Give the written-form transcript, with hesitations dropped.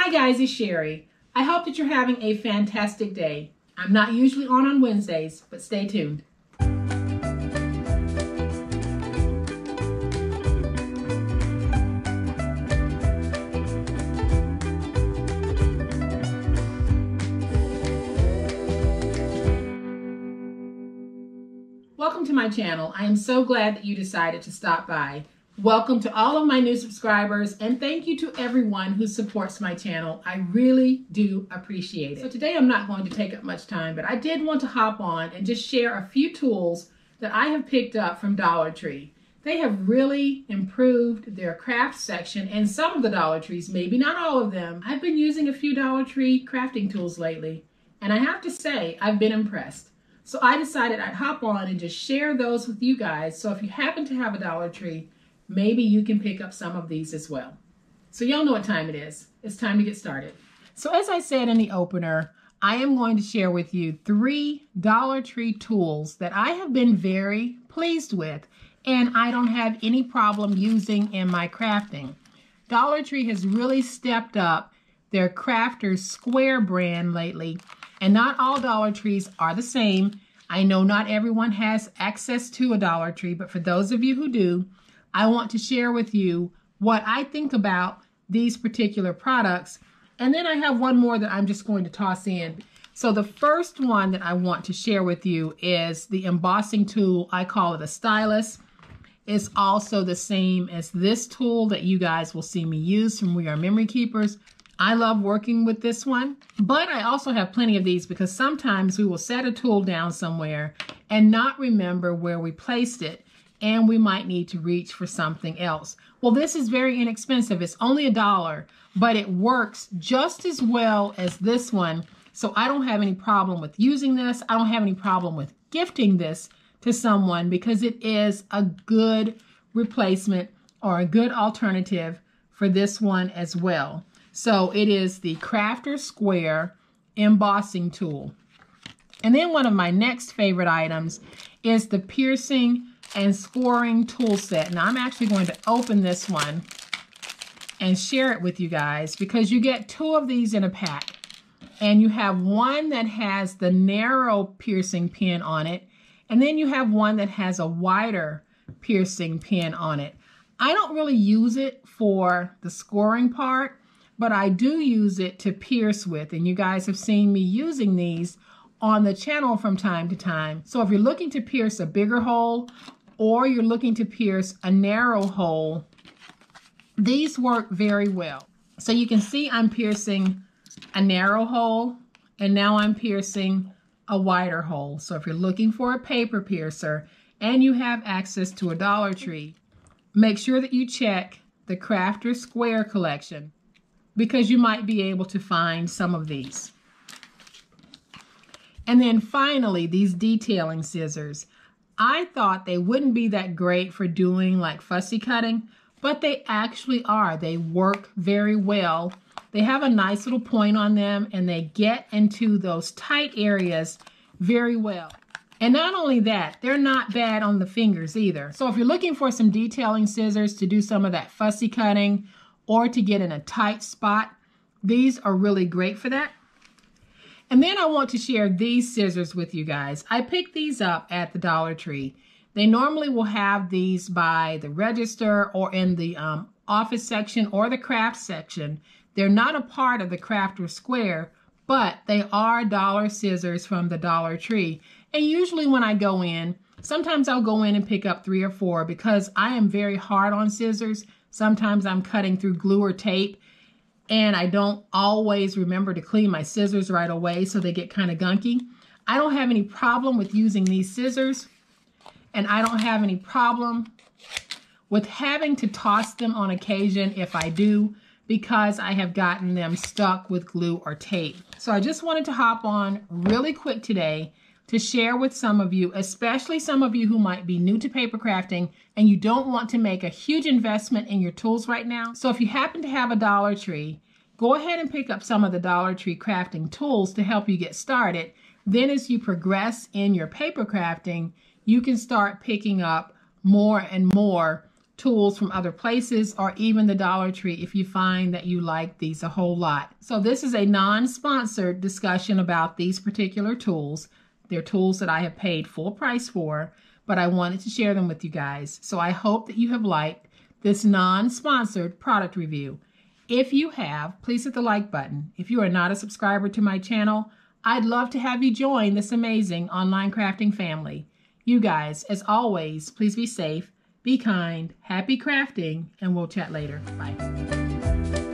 Hi guys, it's Sherry. I hope that you're having a fantastic day. I'm not usually on Wednesdays, but stay tuned. Welcome to my channel. I am so glad that you decided to stop by. Welcome to all of my new subscribers, and thank you to everyone who supports my channel. I really do appreciate it. So today I'm not going to take up much time, but I did want to hop on and just share a few tools that I have picked up from Dollar Tree. They have really improved their craft section, and some of the Dollar Trees, maybe not all of them. I've been using a few Dollar Tree crafting tools lately, and I have to say I've been impressed. So I decided I'd hop on and just share those with you guys. So if you happen to have a Dollar Tree, maybe you can pick up some of these as well. So y'all know what time it is. It's time to get started. So as I said in the opener, I am going to share with you 3 Dollar Tree tools that I have been very pleased with and I don't have any problem using in my crafting. Dollar Tree has really stepped up their Crafter's Square brand lately, and not all Dollar Trees are the same. I know not everyone has access to a Dollar Tree, but for those of you who do, I want to share with you what I think about these particular products. And then I have one more that I'm just going to toss in. So the first one that I want to share with you is the embossing tool. I call it a stylus. It's also the same as this tool that you guys will see me use from We Are Memory Keepers. I love working with this one, but I also have plenty of these because sometimes we will set a tool down somewhere and not remember where we placed it, and we might need to reach for something else. Well, this is very inexpensive. It's only $1, but it works just as well as this one. So I don't have any problem with using this. I don't have any problem with gifting this to someone because it is a good replacement or a good alternative for this one as well. So it is the Crafter's Square embossing tool. And then one of my next favorite items is the piercing and scoring tool set. Now I'm actually going to open this one and share it with you guys because you get 2 of these in a pack. And you have one that has the narrow piercing pin on it, and then you have one that has a wider piercing pin on it. I don't really use it for the scoring part, but I do use it to pierce with, and you guys have seen me using these on the channel from time to time. So if you're looking to pierce a bigger hole or you're looking to pierce a narrow hole, these work very well. So you can see I'm piercing a narrow hole, and now I'm piercing a wider hole. So if you're looking for a paper piercer and you have access to a Dollar Tree, make sure that you check the Crafter's Square collection, because you might be able to find some of these. And then finally, these detailing scissors. I thought they wouldn't be that great for doing like fussy cutting, but they actually are. They work very well. They have a nice little point on them, and they get into those tight areas very well. And not only that, they're not bad on the fingers either. So if you're looking for some detailing scissors to do some of that fussy cutting, or to get in a tight spot, these are really great for that. And then I want to share these scissors with you guys. I picked these up at the Dollar Tree. They normally will have these by the register or in the office section or the craft section. They're not a part of the Crafter's Square, but they are dollar scissors from the Dollar Tree. And usually when I go in, sometimes I'll go in and pick up 3 or 4 because I am very hard on scissors. Sometimes I'm cutting through glue or tape, and I don't always remember to clean my scissors right away, so they get kind of gunky. I don't have any problem with using these scissors, and I don't have any problem with having to toss them on occasion if I do, because I have gotten them stuck with glue or tape. So I just wanted to hop on really quick today to share with some of you, especially some of you who might be new to paper crafting and you don't want to make a huge investment in your tools right now. So if you happen to have a Dollar Tree, go ahead and pick up some of the Dollar Tree crafting tools to help you get started. Then as you progress in your paper crafting, you can start picking up more and more tools from other places or even the Dollar Tree if you find that you like these a whole lot. So this is a non-sponsored discussion about these particular tools. They're tools that I have paid full price for, but I wanted to share them with you guys. So I hope that you have liked this non-sponsored product review. If you have, please hit the like button. If you are not a subscriber to my channel, I'd love to have you join this amazing online crafting family. You guys, as always, please be safe, be kind, happy crafting, and we'll chat later. Bye.